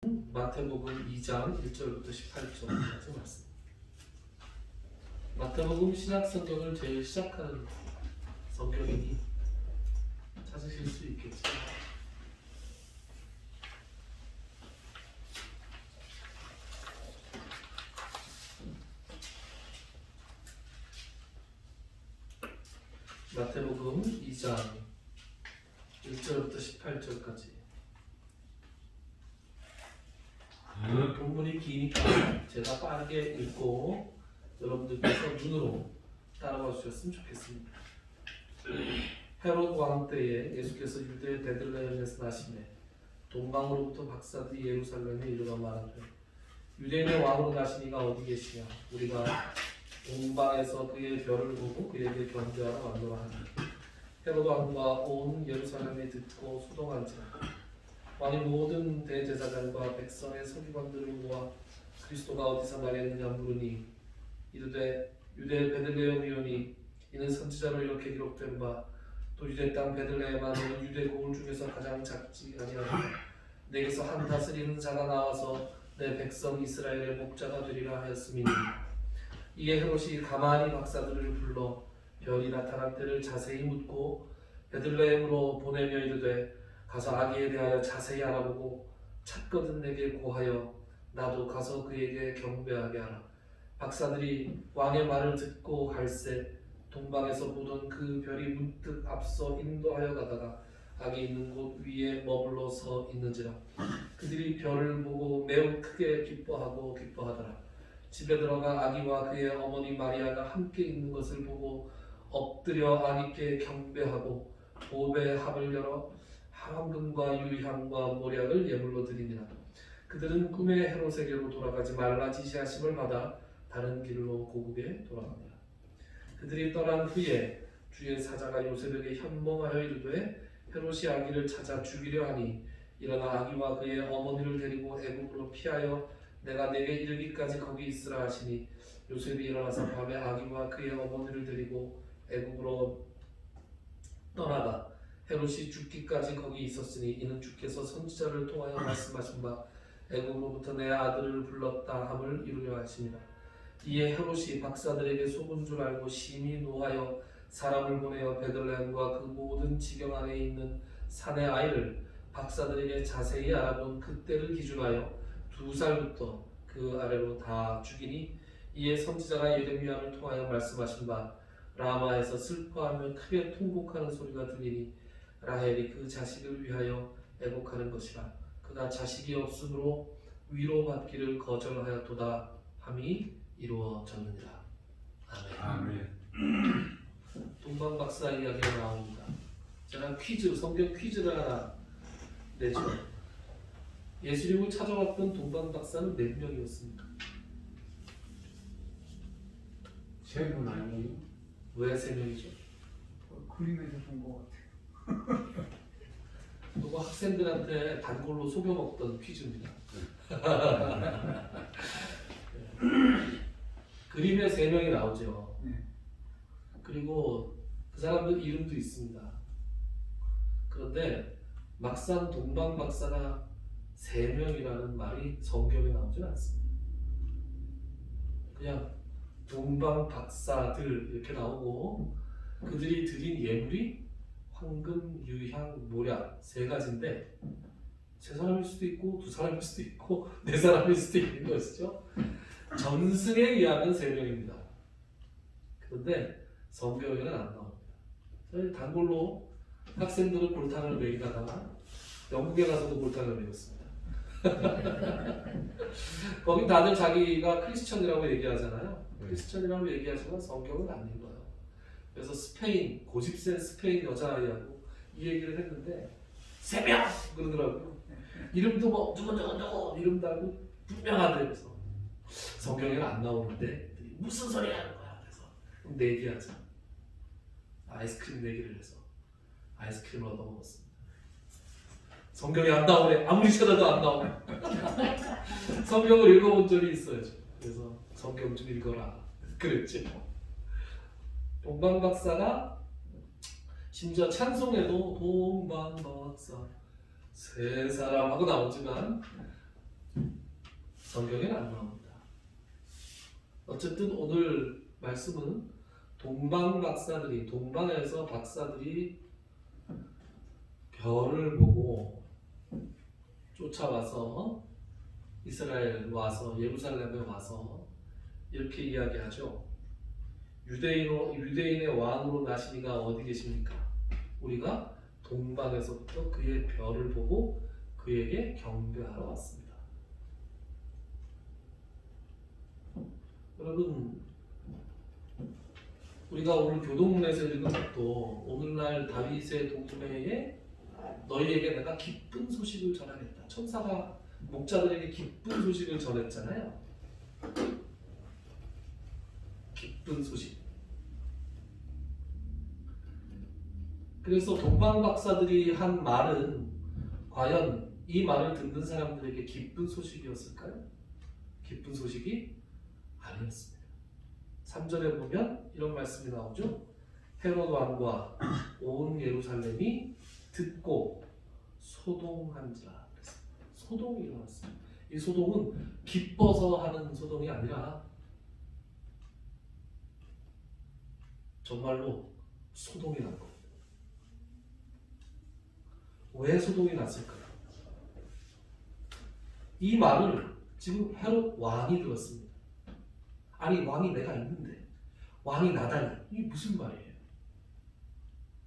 마태복음 2장 1절부터 18절까지 말씀. 마태복음 신약성경을 제일 시작하는 성경이니 찾으실 수 있겠죠. 마태복음 2장 1절부터 18절까지. 본문이 기니까 제가 빠르게 읽고 여러분들께서 눈으로 따라와 주셨으면 좋겠습니다. 헤롯 왕 때에 예수께서 유대 베들레헴에서 나시매 동방으로부터 박사들이 예루살렘에 이르러 말하되 유대인의 왕으로 나시니가 어디 계시냐 우리가 동방에서 그의 별을 보고 그에게 견주하러 왔노라 하니 헤롯 왕과 온 예루살렘이 듣고 수동한지라. 왕이 모든 대제사장과 백성의 서기관들을 모아 그리스도가 어디서 말했느냐 물으니 이르되 유대 베들레헴이오니 이는 선지자로 이렇게 기록된 바 또 유대 땅 베들레헴아 너는 유대 고을 중에서 가장 작지 아니하리라. 내게서 한 다스리는 자가 나와서 내 백성 이스라엘의 목자가 되리라 하였음이니. 이에 헤롯이 가만히 박사들을 불러 별이 나타날 때를 자세히 묻고 베들레헴으로 보내며 이르되 가서 아기에 대하여 자세히 알아보고 찾거든 내게 고하여 나도 가서 그에게 경배하게 하라. 박사들이 왕의 말을 듣고 갈새 동방에서 보던 그 별이 문득 앞서 인도하여 가다가 아기 있는 곳 위에 머물러 서 있는지라. 그들이 별을 보고 매우 크게 기뻐하더라. 집에 들어가 아기와 그의 어머니 마리아가 함께 있는 것을 보고 엎드려 아기께 경배하고 보배 합을 열어 황금과 유향과 모략을 예물로 드리니라. 그들은 꿈에 헤롯에게로 돌아가지 말라 지시하심을 받아 다른 길로 고국에 돌아갑니다. 그들이 떠난 후에 주의 사자가 요셉에게 현몽하여 이르되 헤롯이 아기를 찾아 죽이려 하니 일어나 아기와 그의 어머니를 데리고 애굽으로 피하여 내가 내게 이르기까지 거기 있으라 하시니 요셉이 일어나서 밤에 아기와 그의 어머니를 데리고 애굽으로 떠나가 헤롯이 죽기까지 거기 있었으니 이는 주께서 선지자를 통하여 말씀하신 바 애굽으로부터 내 아들을 불렀다 함을 이루려 하십니다. 이에 헤롯이 박사들에게 속은 줄 알고 심히 노하여 사람을 보내어 베들레헴과 그 모든 지경 안에 있는 산의 아이를 박사들에게 자세히 알아본 그때를 기준하여 2살부터 그 아래로 다 죽이니. 이에 선지자가 예레미야를 통하여 말씀하신 바 라마에서 슬퍼하며 크게 통곡하는 소리가 들리니 라헬이 그 자식을 위하여 애곡하는 것이라. 그가 자식이 없으므로 위로받기를 거절하였도다 함이 이루어졌느니라. 아멘. 동방박사 이야기가 나옵니다. 제가 성경 퀴즈를 하나 내죠. 예수님을 찾아왔던 동방박사는 몇 명이었습니까? 3분 아니에요? 왜 3명이죠? 그림에서 본 것 같아요. 이거 학생들한테 단골로 속여먹던 퀴즈입니다. 그림에 3명이 나오죠. 그리고 그 사람들 이름도 있습니다. 그런데 막상 동방박사가 3명이라는 말이 성경에 나오지 않습니다. 그냥 동방박사들 이렇게 나오고 그들이 드린 예물이 황금, 유향, 모략 3가지인데 3사람일 수도 있고 2사람일 수도 있고 4사람일 수도 있는 것이죠. 전승에 의하면 3명입니다. 그런데 성경에는 안 나옵니다. 저희 단골로 학생들은 골탕을 먹이다가 영국에 가서도 골탕을 먹였습니다. 거기 다들 자기가 크리스천이라고 얘기하잖아요. 크리스천이라고 얘기하지만 성경은 안 읽어요. 그래서 고집센 스페인 여자아이하고 이 얘기를 했는데 3명! 그러더라고요. 이름도 뭐 누구 이름 달고 분명하대. 그래서 성경에는 안 나오는데 무슨 소리 하는 거야. 그래서 내기하자. 아이스크림 내기를 해서 아이스크림을 얻어 먹었습니다. 성경에 안 나오네. 아무리 찾아도 안 나오네. 성경을 읽어본 적이 있어야죠. 그래서 성경 좀 읽어라 그랬지. 동방박사가 심지어 찬송에도 동방박사 3사람 하고 나오지만 성경에는 안 나옵니다. 어쨌든 오늘 말씀은 동방에서 박사들이 별을 보고 쫓아와서 이스라엘 와서 예루살렘에 와서 이렇게 이야기하죠. 유대인의 왕으로 나신 이가 어디 계십니까? 우리가 동방에서부터 그의 별을 보고 그에게 경배하러 왔습니다. 여러분, 우리가 오늘 교동문에서 읽은 것도 오늘날 다윗의 동네에 너희에게 내가 기쁜 소식을 전하겠다. 천사가 목자들에게 기쁜 소식을 전했잖아요. 기쁜 소식. 그래서 동방 박사들이 한 말은 과연 이 말을 듣는 사람들에게 기쁜 소식이었을까요? 기쁜 소식이 아니었습니다. 3절에 보면 이런 말씀이 나오죠. 헤롯 왕과 온 예루살렘이 듣고 소동한지라. 소동이 일어났습니다. 이 소동은 기뻐서 하는 소동이 아니라 정말로 소동이 난 겁니다. 왜 소동이 났을까요? 이 말을 지금 헤롯 왕이 들었습니다. 아니, 왕이 내가 있는데 왕이 나다니, 이게 무슨 말이에요?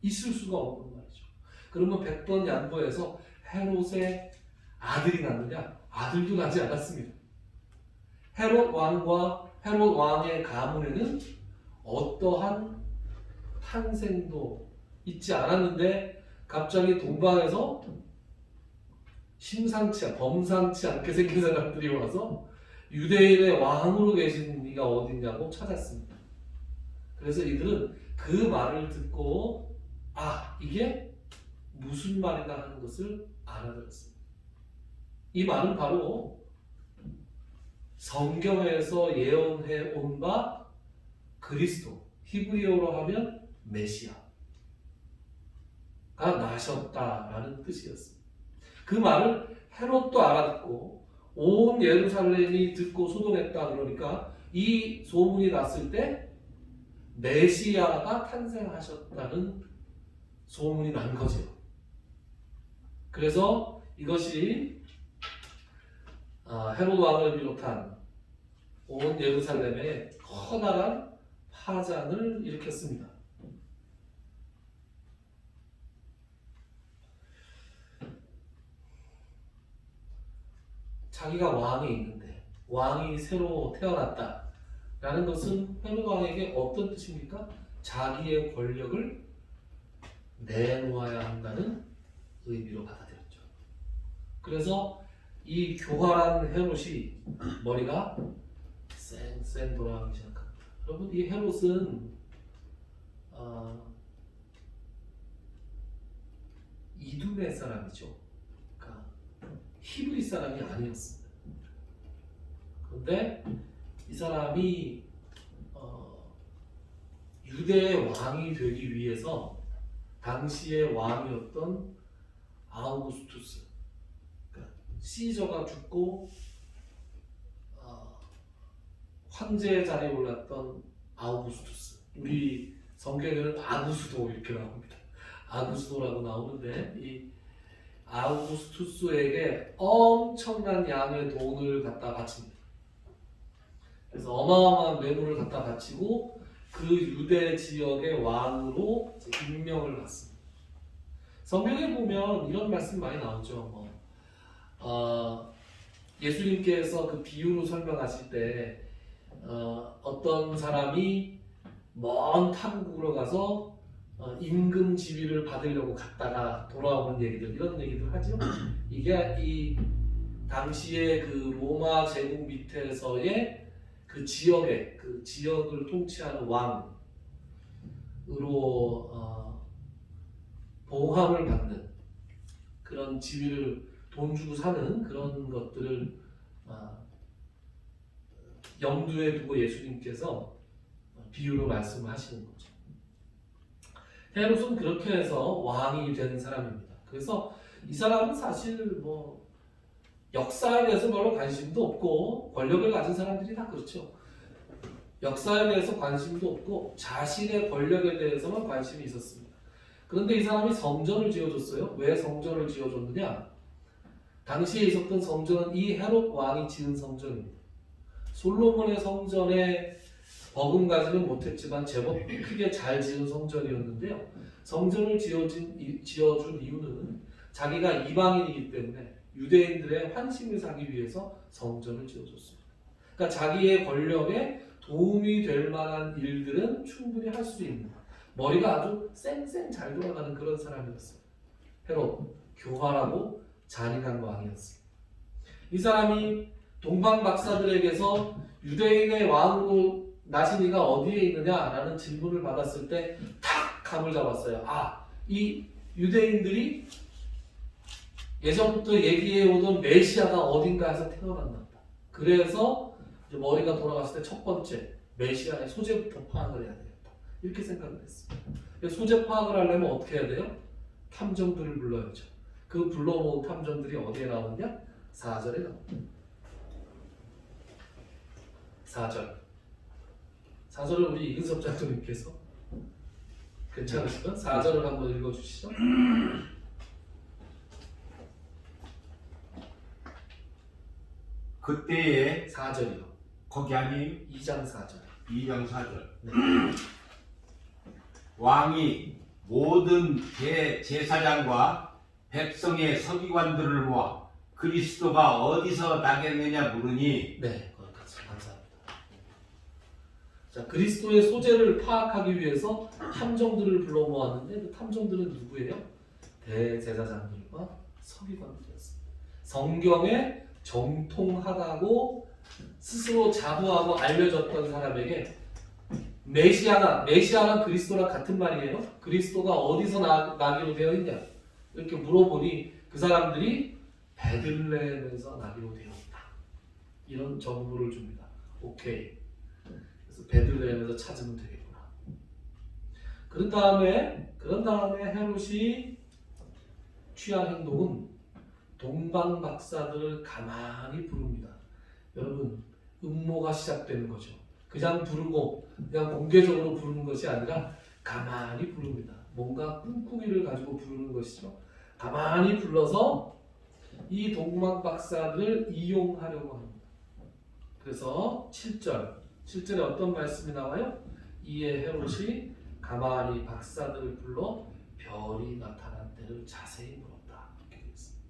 있을 수가 없는 말이죠. 그러면 100번 양보해서 헤롯의 아들이 났느냐? 아들도 나지 않았습니다. 헤롯 왕의 가문에는 어떠한 탄생도 있지 않았는데 갑자기 동방에서 범상치 않게 생긴 사람들이 와서 유대인의 왕으로 계신 이가 어딨냐고 찾았습니다. 그래서 이들은 그 말을 듣고 이게 무슨 말이다 하는 것을 알아들었습니다. 이 말은 바로 성경에서 예언해 온 바 그리스도, 히브리어로 하면 메시아가 나셨다라는 뜻이었습니다. 그 말을 헤롯도 알아듣고 온 예루살렘이 듣고 소동했다. 그러니까 이 소문이 났을 때 메시아가 탄생하셨다는 소문이 난 거죠. 그래서 이것이 헤롯 왕을 비롯한 온 예루살렘에 커다란 파장을 일으켰습니다. 자기가 왕이 있는데 왕이 새로 태어났다라는 것은 헤롯 왕에게 어떤 뜻입니까? 자기의 권력을 내놓아야 한다는 의미로 받아들였죠. 그래서 이 교활한 헤롯이 머리가 쌩쌩 돌아가기 시작합니다. 여러분, 이 헤롯은 이두메 사람이죠. 그러니까 히브리 사람이 아니었습니다. 그런데 이 사람이 유대의 왕이 되기 위해서 당시의 왕이었던 아우구스투스, 그러니까 시저가 죽고 황제 자리에 올랐던 아우구스투스, 우리 성경에는 아구수도 이렇게 나옵니다. 아구수도라고 나오는데 이 아우구스투스에게 엄청난 양의 돈을 갖다 바칩니다. 그래서 어마어마한 뇌물을 갖다 바치고 그 유대 지역의 왕으로 임명을 받습니다. 성경에 보면 이런 말씀 많이 나오죠. 예수님께서 그 비유로 설명하실 때 어떤 사람이 먼 타국으로 가서 임금 지위를 받으려고 갔다가 돌아오는 얘기들, 이런 얘기들 하죠. 이게 이 당시에 그 로마 제국 밑에서의 그 지역을 통치하는 왕으로 보함을 받는 그런 지위를 돈 주고 사는 그런 것들을 염두에 두고 예수님께서 비유로 말씀하시는 거죠. 헤롯은 그렇게 해서 왕이 된 사람입니다. 그래서 이 사람은 사실 역사에 대해서 별로 관심도 없고 권력을 가진 사람들이 다 그렇죠. 역사에 대해서 관심도 없고 자신의 권력에 대해서만 관심이 있었습니다. 그런데 이 사람이 성전을 지어줬어요. 왜 성전을 지어줬느냐? 당시에 있었던 성전은 이 헤롯 왕이 지은 성전입니다. 솔로몬의 성전에 버금가지는 못했지만 제법 크게 잘 지은 성전이었는데요. 성전을 지어준 이유는 자기가 이방인이기 때문에 유대인들의 환심을 사기 위해서 성전을 지어줬습니다. 그러니까 자기의 권력에 도움이 될 만한 일들은 충분히 할 수 있는, 머리가 아주 쌩쌩 잘 돌아가는 그런 사람이었어요. 헤롯, 교활하고 잔인한 왕이었습니다. 이 사람이 동방 박사들에게서 유대인의 왕으로 나신 이가 어디에 있느냐라는 질문을 받았을 때 탁 감을 잡았어요. 이 유대인들이 예전부터 얘기해오던 메시아가 어딘가에서 태어난다. 그래서 이제 머리가 돌아갔을 때 첫 번째 메시아의 소재부터 파악을 해야 되겠다. 이렇게 생각을 했어요. 소재 파악을 하려면 어떻게 해야 돼요? 탐정들을 불러야죠. 그 불러모은 탐정들이 어디에 나오느냐? 4절에 나옵니다. 4절을 우리 이근섭 장로님께서 괜찮으시면 4절을 한번 읽어주시죠. 그때에 4절이요. 거기 아니 2장 4절. 2장 4절. 네. 왕이 모든 대제사장과 백성의 서기관들을 모아 그리스도가 어디서 나겠느냐 물으니 네, 거기까지 감사합니다. 자, 그리스도의 소재를 파악하기 위해서 탐정들을 불러 모았는데 그 탐정들은 누구예요? 대제사장들과 서기관들이었습니다. 성경에 정통하다고 스스로 자부하고 알려졌던 사람에게 메시아랑 그리스도랑 같은 말이에요. 그리스도가 어디서 나기로 되어 있냐? 이렇게 물어보니 그 사람들이 베들레헴에서 나기로 되어 있다. 이런 정보를 줍니다. 오케이. 그래서 베들레헴에서 찾으면 되겠구나. 그런 다음에 헤롯이 취한 행동은 동방 박사들을 가만히 부릅니다. 여러분, 음모가 시작되는 거죠. 그냥 부르고 그냥 공개적으로 부르는 것이 아니라 가만히 부릅니다. 뭔가 꿍꿍이를 가지고 부르는 것이죠. 가만히 불러서 이 동방 박사들을 이용하려고 합니다. 그래서 7절에 어떤 말씀이 나와요? 이에 헤롯이 가만히 박사들을 불러 별이 나타난 때를 자세히 물었다. 이렇게 되어 있습니다.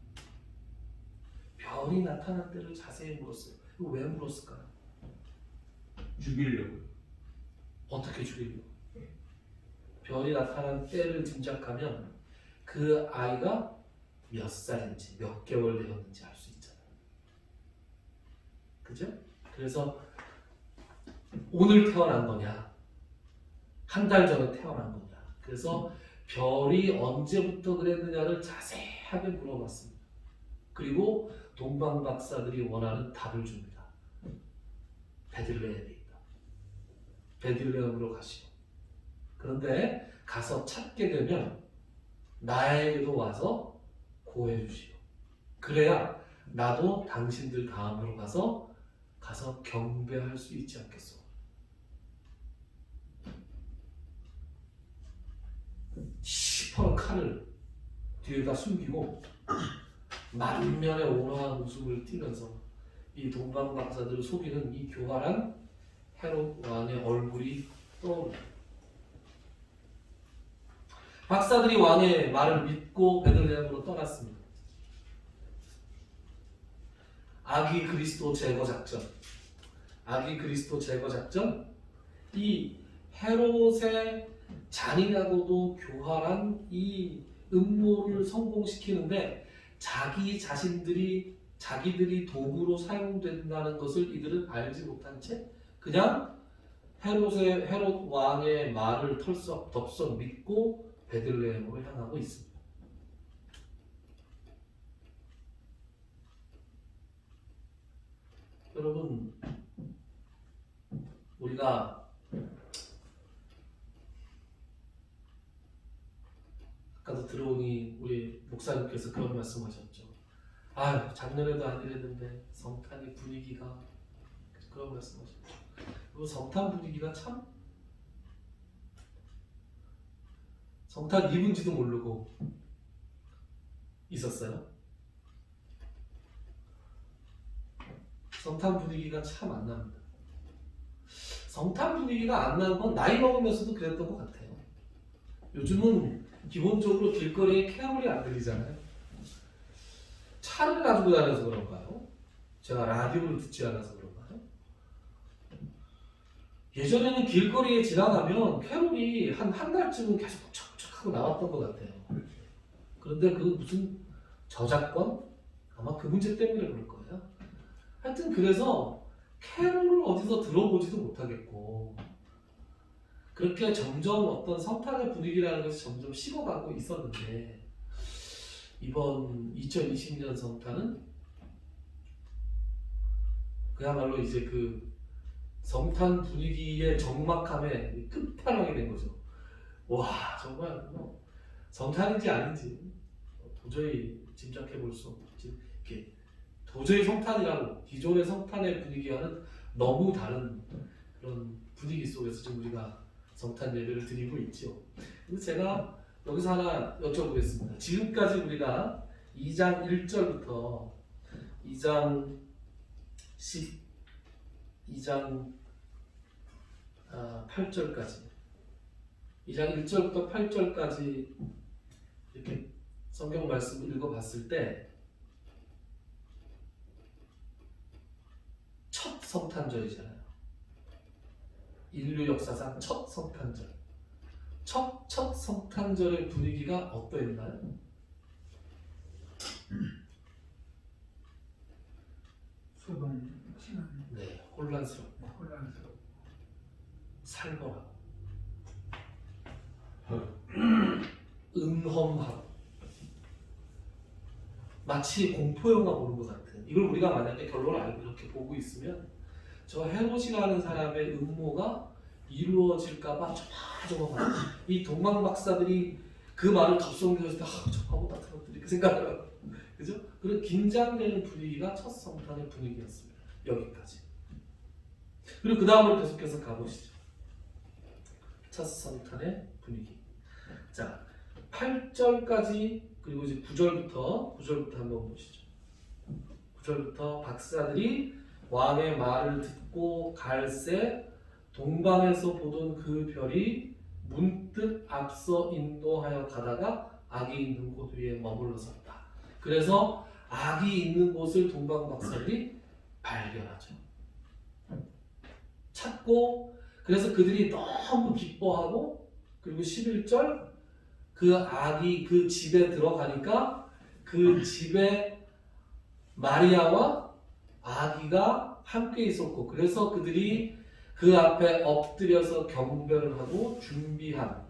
별이 나타난 때를 자세히 물었어요. 이거 왜 물었을까요? 죽이려고. 어떻게 죽이려고? 별이 나타난 때를 짐작하면 그 아이가 몇 살인지 몇 개월 되었는지 알 수 있잖아요. 그죠? 그래서 오늘 태어난 거냐? 한 달 전에 태어난 거냐? 그래서 별이 언제부터 그랬느냐를 자세하게 물어봤습니다. 그리고 동방 박사들이 원하는 답을 줍니다. 베들레헴에 있다. 베들레헴으로 가시오. 그런데 가서 찾게 되면 나에게도 와서 고해 주시오. 그래야 나도 당신들 다음으로 가서 경배할 수 있지 않겠소. 시퍼런 칼을 뒤에다 숨기고 만면의 온화한 웃음을 띠면서 이 동방 박사들을 속이는 이 교활한 헤롯 왕의 얼굴이 떠오릅니다. 박사들이 왕의 말을 믿고 베들레헴으로 떠났습니다. 아기 그리스도 제거 작전. 이 헤롯의 잔인하고도 교활한 이 음모를 성공시키는데 자기들이 도구로 사용된다는 것을 이들은 알지 못한 채 그냥 헤롯 왕의 말을 덥석 믿고 베들레헴으로 향하고 있습니다. 여러분, 우리가 아까도 들어오니 우리 목사님께서 그런 말씀하셨죠. 아유 작년에도 안 이랬는데 성탄의 분위기가 그런 말씀하셨죠. 그 성탄 분위기가 참 성탄 입은지도 모르고 있었어요. 성탄 분위기가 참 안 납니다. 성탄 분위기가 안 나는 건 나이 먹으면서도 그랬던 것 같아요. 요즘은 기본적으로 길거리에 캐롤이 안 들리잖아요. 차를 가지고 다녀서 그런가요? 제가 라디오를 듣지 않아서 그런가요? 예전에는 길거리에 지나가면 캐롤이 한 달쯤은 계속 척척하고 나왔던 것 같아요. 그런데 그 무슨 저작권? 아마 그 문제 때문에 그럴 거예요. 하여튼 그래서 캐롤을 어디서 들어보지도 못하겠고 그렇게 점점 어떤 성탄의 분위기라는 것이 점점 식어가고 있었는데 이번 2020년 성탄은 그야말로 이제 그 성탄 분위기의 적막함의 끝판왕이 된 거죠. 와 정말 뭐 성탄인지 아닌지 도저히 짐작해 볼 수 없지. 이렇게 도저히 성탄이라고 기존의 성탄의 분위기와는 너무 다른 그런 분위기 속에서 지금 우리가 성탄 예배를 드리고 있죠. 근데 제가 여기서 하나 여쭤보겠습니다. 지금까지 우리가 2장 1절부터 2장 8절까지 2장 1절부터 8절까지 이렇게 성경 말씀을 읽어봤을 때 첫 성탄절이잖아요. 인류 역사상 첫 성탄절. 첫 성탄절의 분위기가 어떠했나요? 소동 신앙 네, 혼란스럽고 혼란스럽고 살벌하고 음험하고 마치 공포영화 보는 것 같은. 이걸 우리가 만약에 결론을 알고 이렇게 보고 있으면 저 헤롯이라는 사람의 음모가 이루어질까봐 조마조마하고 이 동방 박사들이 그 말을 덥석이면서 저하고 다 들었더니 이렇게 생각을 하고 그죠? 그런 긴장되는 분위기가 첫 성탄의 분위기였습니다. 여기까지. 그리고 그 다음으로 계속해서 가보시죠. 첫 성탄의 분위기. 자, 8절까지 그리고 이제 9절부터 한번 보시죠. 9절부터 박사들이 왕의 말을 듣고 갈새 동방에서 보던 그 별이 문득 앞서 인도하여 가다가 악이 있는 곳 위에 머물러 섰다. 그래서 악이 있는 곳을 동방 박사들이 발견하죠. 찾고 그래서 그들이 너무 기뻐하고 그리고 11절 그 악이 그 집에 들어가니까 그 집에 마리아와 아기가 함께 있었고 그래서 그들이 그 앞에 엎드려서 경배를 하고 준비한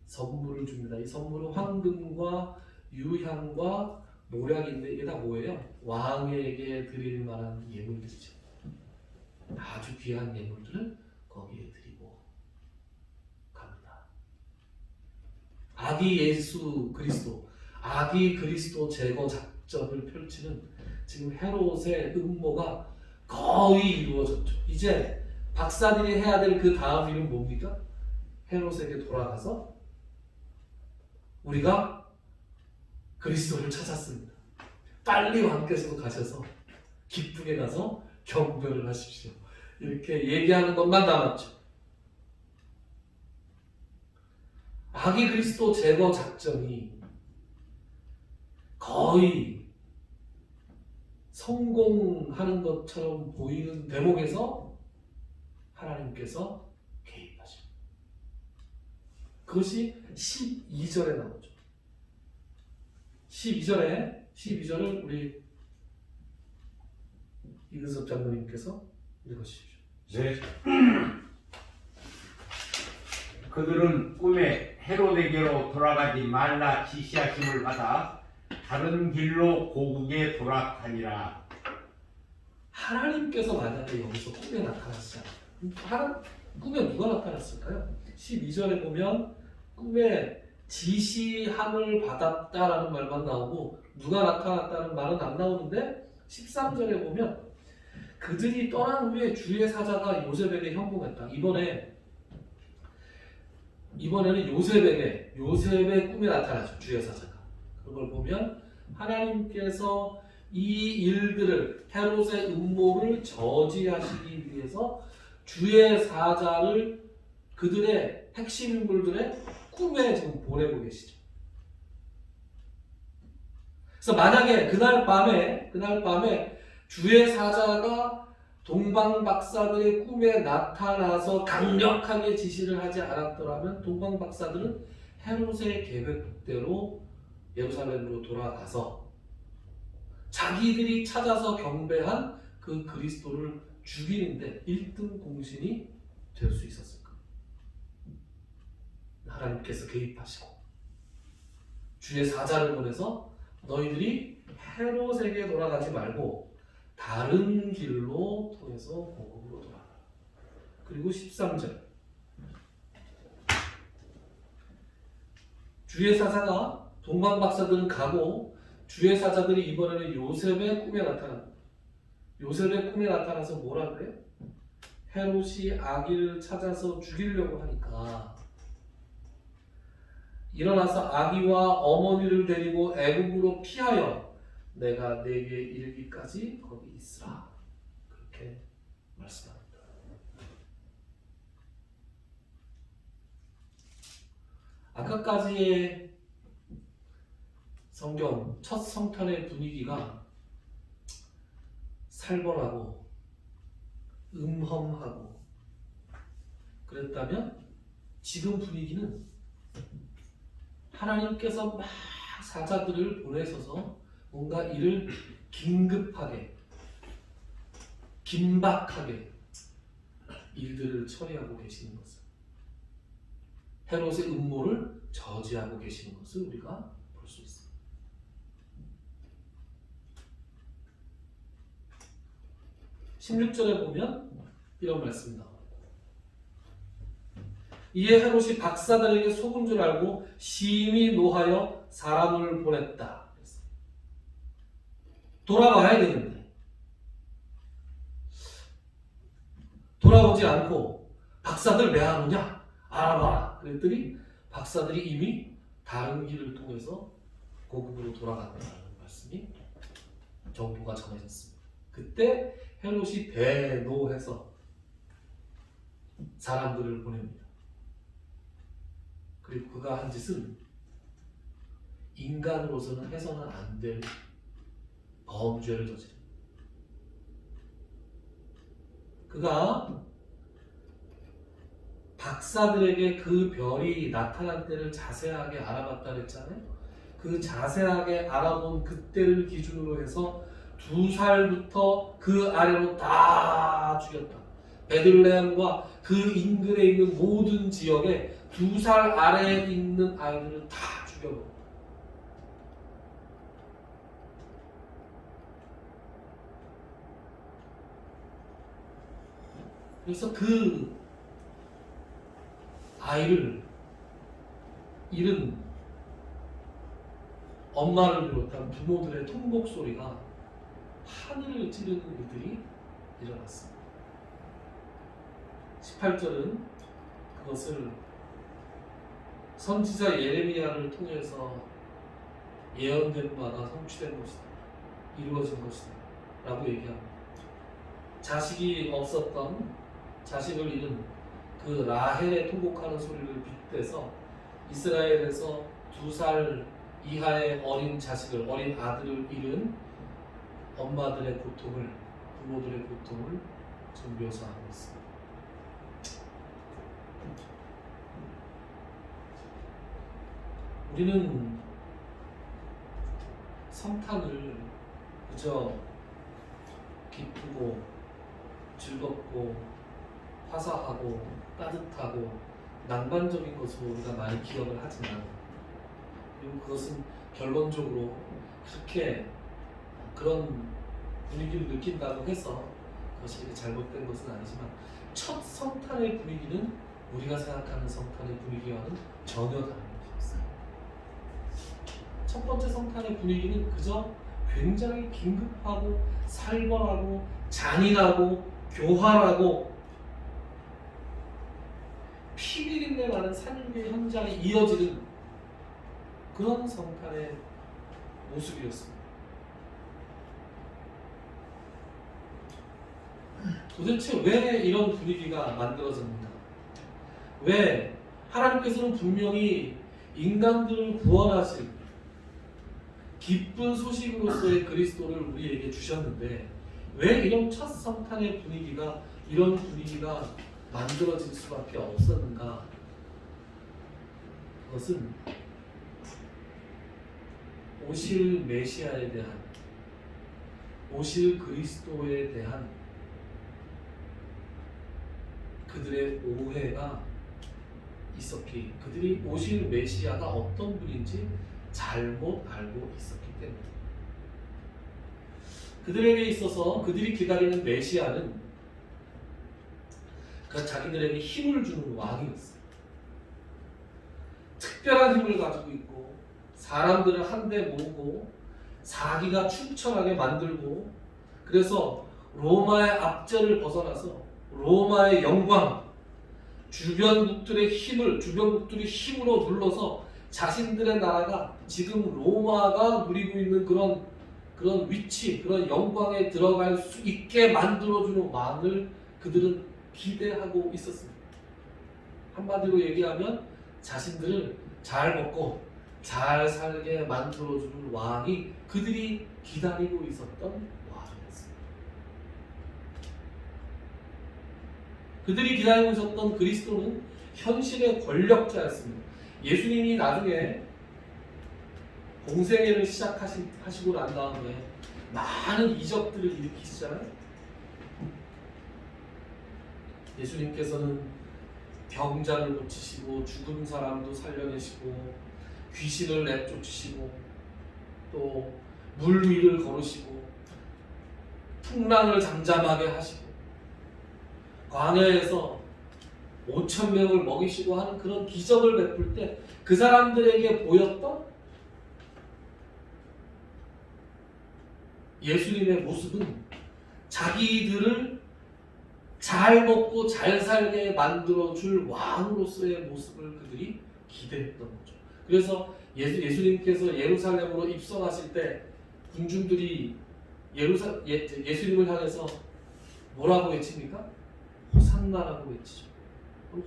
선물을 줍니다. 이 선물은 황금과 유향과 모략인데 이게 다 뭐예요? 왕에게 드릴 만한 예물들이죠. 아주 귀한 예물들을 거기에 드리고 갑니다. 아기 예수 그리스도, 아기 그리스도 제거 작전을 펼치는 지금 헤롯의 음모가 거의 이루어졌죠. 이제 박사들이 해야 될 그 다음 일은 뭡니까? 헤롯에게 돌아가서 우리가 그리스도를 찾았습니다. 빨리 왕께서도 가셔서 기쁘게 가서 경배를 하십시오. 이렇게 얘기하는 것만 남았죠. 아기 그리스도 제거 작전이 거의 성공하는 것처럼 보이는 대목에서 하나님께서 개입하십니다. 그것이 12절에 나오죠. 12절을 우리 이근섭 장로님께서 읽으십시오. 네. 그들은 꿈에 헤롯에게로 돌아가지 말라 지시하심을 받아 다른 길로 고국에 돌아가니라. 하나님께서 만약에 여기서 꿈에 나타났지 않아요? 꿈에 누가 나타났을까요? 12절에 보면 꿈에 지시함을 받았다라는 말만 나오고 누가 나타났다는 말은 안 나오는데 13절에 보면 그들이 떠난 후에 주의 사자가 요셉에게 현몽했다. 이번에는 요셉의 꿈에 나타나죠. 주의 사자가. 그걸 보면 하나님께서 이 일들을 헤롯의 음모를 저지하시기 위해서 주의 사자를 그들의 핵심 인물들의 꿈에 지금 보내고 계시죠. 그래서 만약에 그날 밤에 주의 사자가 동방박사들의 꿈에 나타나서 강력하게 지시를 하지 않았더라면 동방박사들은 헤롯의 계획대로 예루살렘으로 돌아가서 자기들이 찾아서 경배한 그 그리스도를 죽이는데 1등 공신이 될 수 있었을 거예요. 하나님께서 개입하시고 주의 사자를 보내서 너희들이 헤롯에게 돌아가지 말고 다른 길로 통해서 고국으로 돌아가. 그리고 13절 주의 사자가 동방박사들은 가고 주의 사자들이 이번에는 요셉의 꿈에 나타납니다. 요셉의 꿈에 나타나서 뭐라 그래요? 헤롯이 아기를 찾아서 죽이려고 하니까 일어나서 아기와 어머니를 데리고 애굽으로 피하여 내가 내게 이르기까지 거기 있으라. 그렇게 말씀합니다. 아까까지의 성경 첫 성탄의 분위기가 살벌하고 음험하고 그랬다면 지금 분위기는 하나님께서 막 사자들을 보내셔서 뭔가 이를 긴급하게 긴박하게 일들을 처리하고 계시는 것을 헤롯의 음모를 저지하고 계시는 것을 우리가 볼 수 있습니다. 16절에 보면 이런 말씀이 나옵니다. 이에 헤롯이 박사들에게 속은 줄 알고 심히 노하여 사람을 보냈다. 돌아와야 되는데 돌아오지 않고 박사들 왜 안 오냐? 알아봐. 그랬더니 박사들이 이미 다른 길을 통해서 고국으로 돌아갔다는 말씀이 정보가 전해졌습니다. 그때 헤롯이 대노해서 사람들을 보냅니다. 그리고 그가 한 짓은 인간으로서는 해서는 안 될 범죄를 저지릅니다. 그가 박사들에게 그 별이 나타난 때를 자세하게 알아봤다 그랬잖아요. 그 자세하게 알아본 그때를 기준으로 해서 2살부터 그 아래로 다 죽였다. 베들레헴과 그 인근에 있는 모든 지역에 2살 아래에 있는 아이들을 다 죽여버렸다. 그래서 그 아이를 잃은 엄마를 비롯한 부모들의 통곡 소리가 하늘을 찌르는 일들이 일어났습니다. 18절은 그것을 선지자 예레미야를 통해서 예언된 바가 성취된 것이다. 이루어진 것이다. 라고 얘기합니다. 자식이 없었던 자식을 잃은 그 라헬의 통곡하는 소리를 빗대서 이스라엘에서 2살 이하의 어린 자식을, 어린 아들을 잃은 엄마들의 고통을, 부모들의 고통을 지금 묘사하고 있습니다. 우리는 성탄을 그저 기쁘고 즐겁고 화사하고 따뜻하고 낭만적인 것으로 우리가 많이 기억을 하지만, 그리고 그것은 결론적으로 그렇게 그런 분위기를 느낀다고 해서 그것이 이렇게 잘못된 것은 아니지만, 첫 성탄의 분위기는 우리가 생각하는 성탄의 분위기와는 전혀 다른 것이었어요. 첫 번째 성탄의 분위기는 그저 굉장히 긴급하고 살벌하고 잔인하고 교활하고 피비린내 나는 살인의 현장이 이어지는 그런 성탄의 모습이었습니다. 도대체 왜 이런 분위기가 만들어졌는가? 왜 하나님께서는 분명히 인간들을 구원하실 기쁜 소식으로서의 그리스도를 우리에게 주셨는데 왜 이런 첫 성탄의 분위기가 이런 분위기가 만들어질 수밖에 없었는가? 그것은 오실 메시아에 대한 오실 그리스도에 대한 그들의 오해가 있었기, 그들이 오실 메시아가 어떤 분인지 잘못 알고 있었기 때문입니다. 그들에게 있어서 그들이 기다리는 메시아는 그 자기들에게 힘을 주는 왕이었어요. 특별한 힘을 가지고 있고 사람들을 한데 모으고 사기가 충천하게 만들고, 그래서 로마의 압제를 벗어나서 로마의 영광, 주변국들의 힘으로 눌러서 자신들의 나라가 지금 로마가 누리고 있는 그런 위치, 그런 영광에 들어갈 수 있게 만들어주는 왕을 그들은 기대하고 있었습니다. 한마디로 얘기하면 자신들을 잘 먹고 잘 살게 만들어주는 왕이 그들이 기다리고 있었던 왕이었습니다. 그들이 기다리고 있었던 그리스도는 현실의 권력자였습니다. 예수님이 나중에 공생애를 시작하시고 난 다음에 많은 이적들을 일으키시잖아요. 예수님께서는 병자를 고치시고 죽은 사람도 살려내시고 귀신을 내쫓으시고 또 물 위를 걸으시고 풍랑을 잠잠하게 하시고 광야에서 5,000명을 먹이시고 하는 그런 기적을 베풀 때 그 사람들에게 보였던 예수님의 모습은 자기들을 잘 먹고 잘 살게 만들어줄 왕으로서의 모습을 그들이 기대했던 거죠. 그래서 예수님께서 예루살렘으로 입성하실 때 군중들이 예수님을 향해서 뭐라고 외칩니까? 호산나라고 외치죠.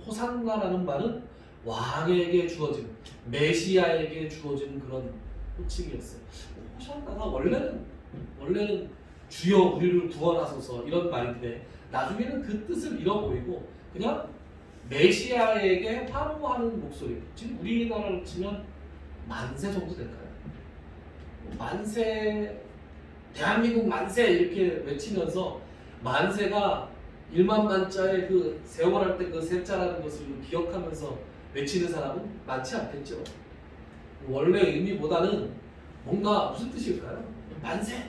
호산나라는 말은 왕에게 주어지는, 메시아에게 주어지는 그런 호칭이었어요. 호산나가 원래는 주여 우리를 구원하소서 이런 말인데 나중에는 그 뜻을 잃어버리고 그냥 메시아에게 환호하는 목소리. 지금 우리나라로 치면 만세 정도 될까요? 만세, 대한민국 만세 이렇게 외치면서 만세가 1만 만자의 그 세월할 때 그 세자라는 것을 기억하면서 외치는 사람은 많지 않겠죠. 원래 의미보다는 뭔가 무슨 뜻일까요? 만세!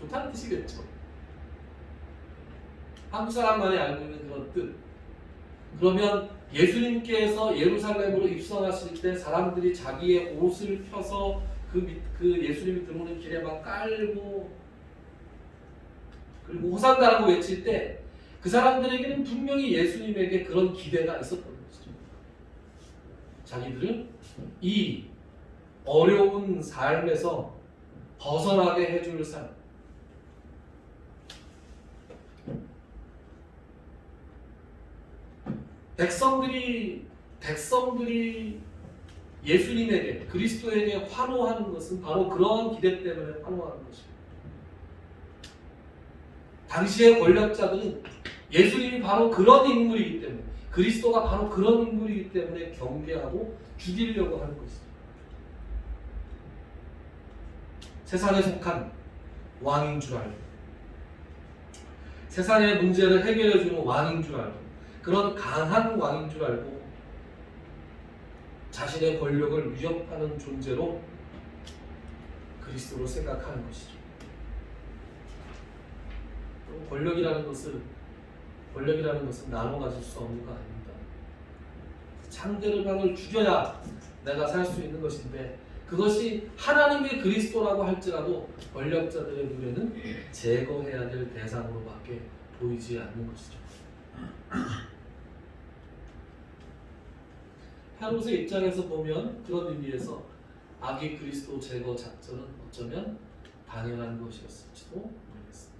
좋다는 뜻이겠죠. 한국 사람만이 알고 있는 그런 뜻. 그러면 예수님께서 예루살렘으로 입성하실 때 사람들이 자기의 옷을 펴서 그 예수님이 들어오는 길에 막 깔고 그리고 호산나라고 외칠 때 그 사람들에게는 분명히 예수님에게 그런 기대가 있었던 것이죠. 자기들을 이 어려운 삶에서 벗어나게 해줄 삶. 백성들이 예수님에게, 그리스도에게 환호하는 것은 바로 그러한 기대 때문에 환호하는 것입니다. 당시의 권력자들은 예수님이 바로 그런 인물이기 때문에, 그리스도가 바로 그런 인물이기 때문에 경계하고 죽이려고 하는 것이죠. 세상에 속한 왕인 줄 알고, 세상의 문제를 해결해주는 왕인 줄 알고, 그런 강한 왕인 줄 알고 자신의 권력을 위협하는 존재로 그리스도를 생각하는 것이죠. 권력이라는 것은 나눠 가질 수 없는 거 아닙니다. 상대방을 죽여야 내가 살 수 있는 것인데 그것이 하나님의 그리스도라고 할지라도 권력자들의 눈에는 제거해야 될 대상으로밖에 보이지 않는 것이죠. 헤롯의 입장에서 보면 그런 의미에서 악의 그리스도 제거 작전은 어쩌면 당연한 것이었을지도 모르겠습니다.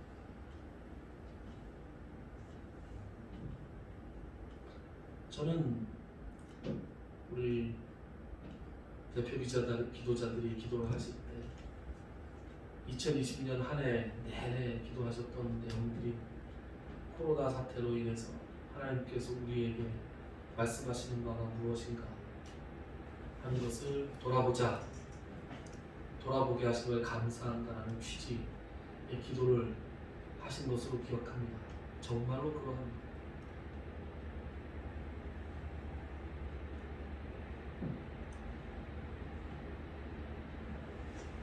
저는 우리 대표 기도자들이 기도를 하실 때 2020년 한 해 내내 기도하셨던 내용들이 코로나 사태로 인해서 하나님께서 우리에게 말씀하시는 바가 무엇인가 하는 것을 돌아보게 하신 걸 감사한다는 취지의 기도를 하신 것으로 기억합니다. 정말로 그러합니다.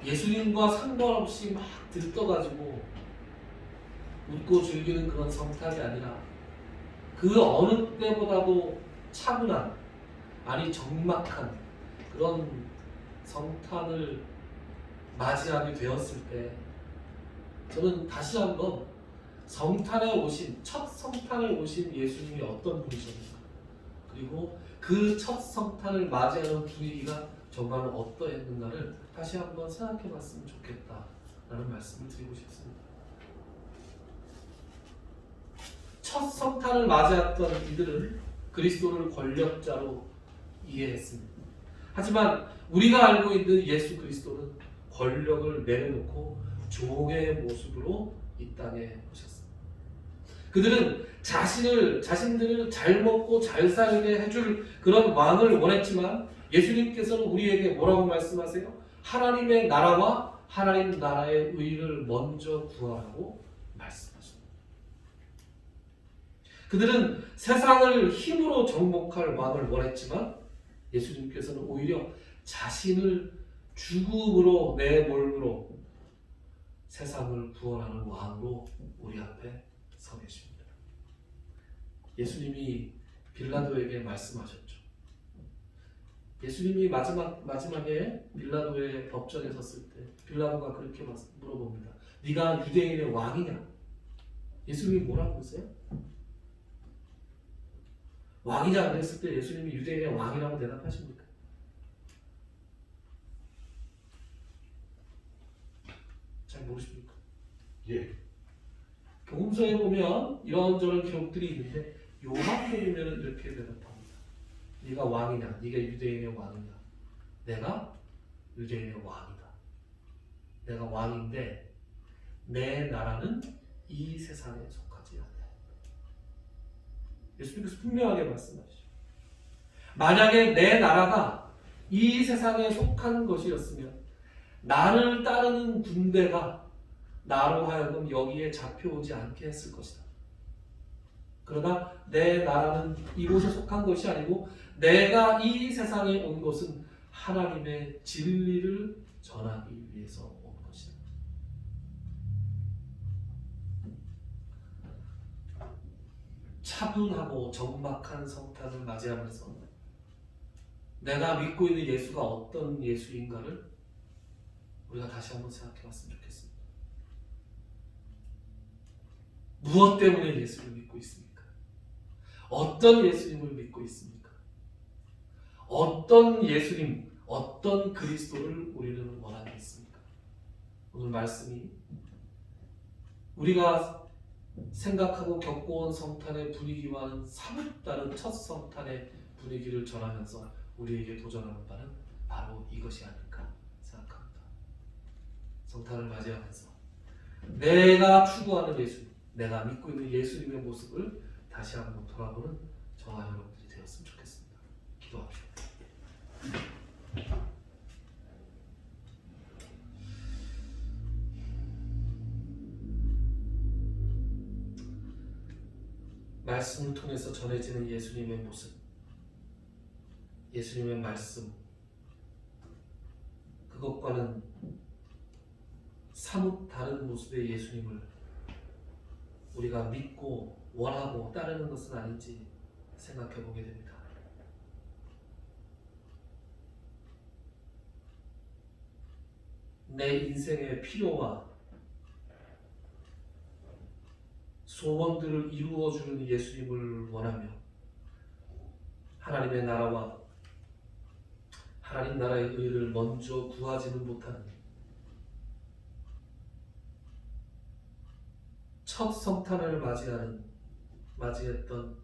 예수님과 상관없이 막 들떠가지고 웃고 즐기는 그런 성탄이 아니라 그 어느 때보다도 차분한, 아니 적막한 그런 성탄을 맞이하게 되었을 때 저는 다시 한번 첫 성탄에 오신 예수님이 어떤 분이셨는가, 그리고 그 첫 성탄을 맞이하는 분위기가 정말 어떠했는가를 다시 한번 생각해 봤으면 좋겠다라는 말씀을 드리고 싶습니다. 첫 성탄을 맞이했던 이들은 그리스도를 권력자로 이해했습니다. 하지만 우리가 알고 있는 예수 그리스도는 권력을 내려놓고 종의 모습으로 이 땅에 오셨습니다. 그들은 자신들을 잘 먹고 잘 살게 해줄 그런 왕을 원했지만 예수님께서는 우리에게 뭐라고 말씀하세요? 하나님의 나라와 하나님 나라의 의를 먼저 구하라고 말씀하십니다. 그들은 세상을 힘으로 정복할 왕을 원했지만 예수님께서는 오히려 자신을 죽음으로 내몰므로 세상을 구원하는 왕으로 우리 앞에 서 계십니다. 예수님이 빌라도에게 말씀하셨죠. 예수님이 마지막에 빌라도의 법정에 섰을 때 빌라도가 그렇게 물어봅니다. 네가 유대인의 왕이냐? 예수님이 뭐라고 그러세요? 왕이냐 그랬을 때 예수님이 유대인의 왕이라고 대답하십니까? 잘 모르십니까? 예. 복음서에 보면 이런저런 기록들이 있는데 요한복음에는 이렇게 대답합니다. 네가 왕이냐? 네가 유대인의 왕이냐? 내가 유대인의 왕이다. 내가 왕인데 내 나라는 이 세상에 속하지 않아. 예수님께서 분명하게 말씀하시죠. 만약에 내 나라가 이 세상에 속한 것이었으면 나를 따르는 군대가 나로 하여금 여기에 잡혀오지 않게 했을 것이다. 그러나 내 나라는 이곳에 속한 것이 아니고 내가 이 세상에 온 것은 하나님의 진리를 전하기 위해서 온 것이다. 차분하고 적막한 성탄을 맞이하면서 내가 믿고 있는 예수가 어떤 예수인가를 우리가 다시 한번 생각해 봤으면 좋겠습니다. 무엇 때문에 예수를 믿고 있습니까? 어떤 예수님을 믿고 있습니까? 어떤 예수님, 어떤 그리스도를 우리는 원하고 있습니까? 오늘 말씀이 우리가 생각하고 겪어온 성탄의 분위기와는 사뭇 다른 첫 성탄의 분위기를 전하면서 우리에게 도전하는 바는 바로 이것이 아닐까 생각합니다. 성탄을 맞이하면서 내가 추구하는 예수님, 내가 믿고 있는 예수님의 모습을 다시 한번 돌아보는 저와 여러분들이 되었으면 좋겠습니다. 기도합시다. 말씀을 통해서 전해지는 예수님의 모습, 예수님의 말씀, 그것과는 사뭇 다른 모습의 예수님을 우리가 믿고 원하고 따르는 것은 아닌지 생각해 보게 됩니다. 내 인생의 필요와 소원들을 이루어주는 예수님을 원하며 하나님의 나라와 하나님 나라의 의를 먼저 구하지는 못하는 첫 성탄을 맞이했던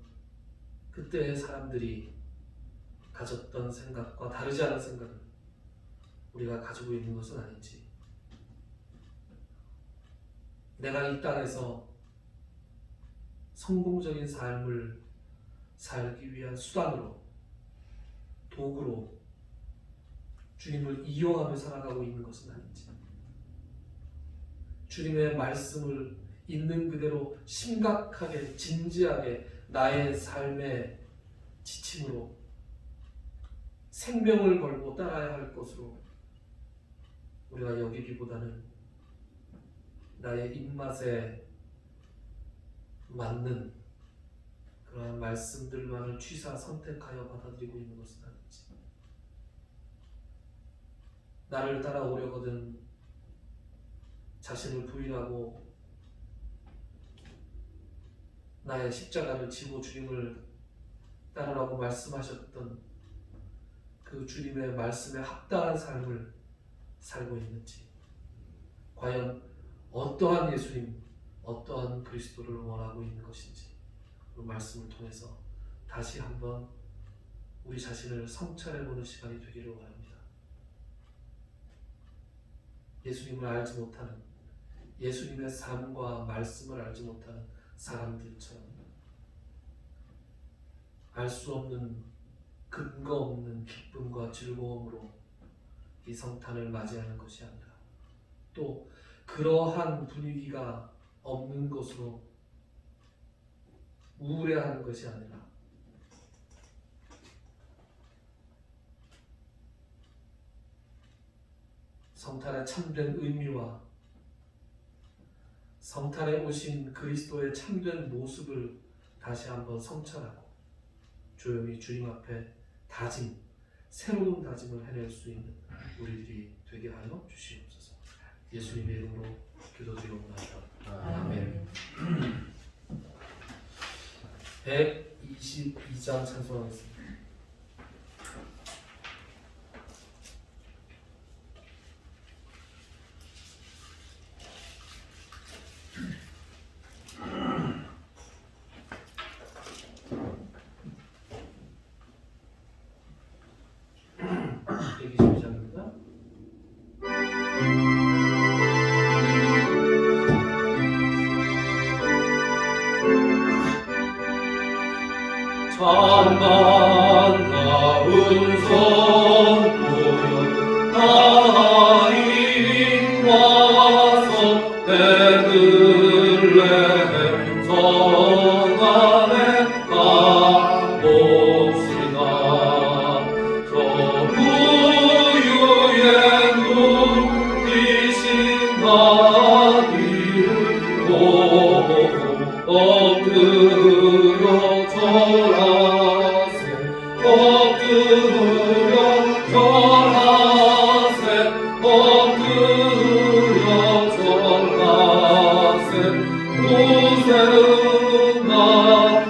그때의 사람들이 가졌던 생각과 다르지 않은 생각을 우리가 가지고 있는 것은 아닌지, 내가 이 땅에서 성공적인 삶을 살기 위한 수단으로, 도구로 주님을 이용하며 살아가고 있는 것은 아닌지, 주님의 말씀을 있는 그대로 심각하게 진지하게 나의 삶의 지침으로 생명을 걸고 따라야 할 것으로 우리가 여기기보다는 나의 입맛에 맞는 그러한 말씀들만을 취사 선택하여 받아들이고 있는 것은 아닌지, 나를 따라오려거든 자신을 부인하고 나의 십자가를 지고 주님을 따르라고 말씀하셨던 그 주님의 말씀에 합당한 삶을 살고 있는지, 과연 어떠한 예수님, 어떠한 그리스도를 원하고 있는 것인지, 그 말씀을 통해서 다시 한번 우리 자신을 성찰해보는 시간이 되기를 원합니다. 예수님을 알지 못하는, 예수님의 삶과 말씀을 알지 못하는 사람들처럼 알 수 없는 근거 없는 기쁨과 즐거움으로 이 성탄을 맞이하는 것이 아니라, 또 그러한 분위기가 없는 것으로 우울해하는 것이 아니라 성탄의 참된 의미와 성탄에 오신 그리스도의 참된 모습을 다시 한번 성찰하고 조용히 주님 앞에 새로운 다짐을 해낼 수 있는 우리들이 되게 하여 주시옵소서. 예수님의 이름으로 기도드리옵나이다. 아멘. 122장 찬송하겠습니다. 참만 나은 성도여 하인 와서 베들레헴 성 안에 가봅시다. 저 우유의 눈이신 다리를 보고 엎드려 절하세, 엎드려 절하세, 엎드려 절하세.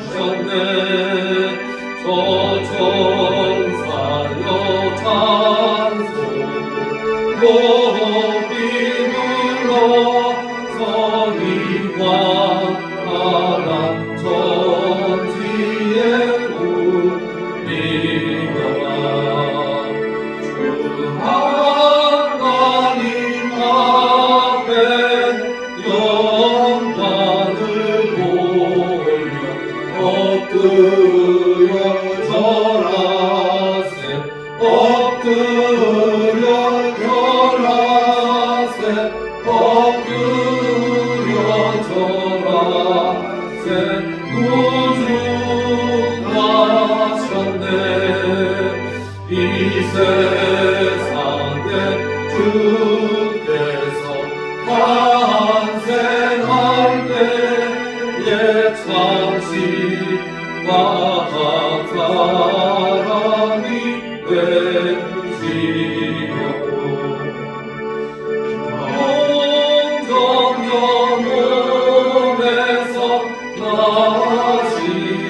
구세응하셨네 저 천사여 찬송 높이 불러 선이광하라 천지의 우리가 주 하나님 앞에 영광을 돌려 엎드려 절하세, 엎드려 절하세, 엎드려 절하세. 구주하셨네 이 세상에 주께서 탄생할 때에 참시와 사랑이 되시려고 하시었으니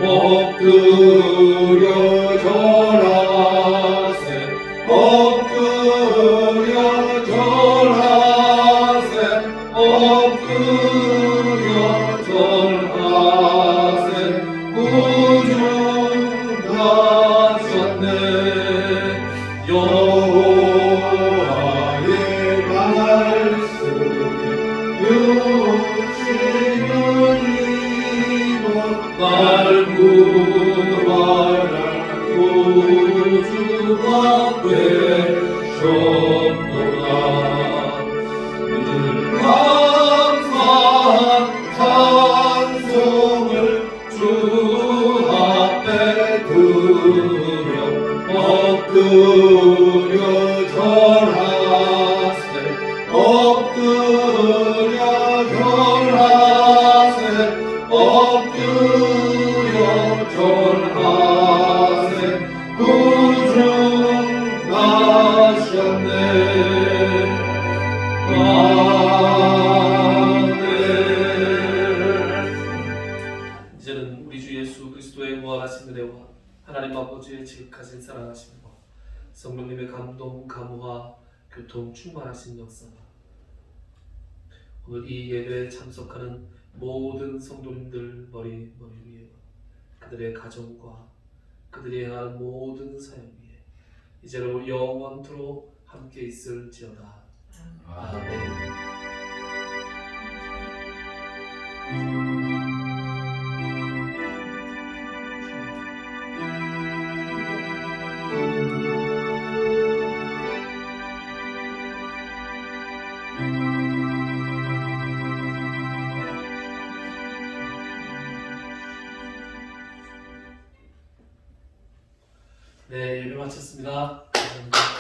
엎드려 절하세 엎드려 절하세 엎드려 절하세 구주하셨네 여호와의 말씀이 유시는 이곳 날 구하라 구주가 되셨도다 늘 감사한 찬송을 주 앞에 드려 엎드려 절하세 엎드려 절하세 엎드려 절하세 구주 나셨네 아멘. 이제는 우리 주 예수 그리스도의 무한하신 은혜와 하나님 아버지의 지극하신 사랑하심과 성령님의 감동, 감화, 교통 충만하신 역사가 오늘 이 예배에 참석하는 모든 성도님들 머리 위에 그들의 가정과 그들이 행하는 모든 사역 위에 이제로 영원토록 함께 있을지어다. 아멘. 네, 예배 마쳤습니다. 감사합니다.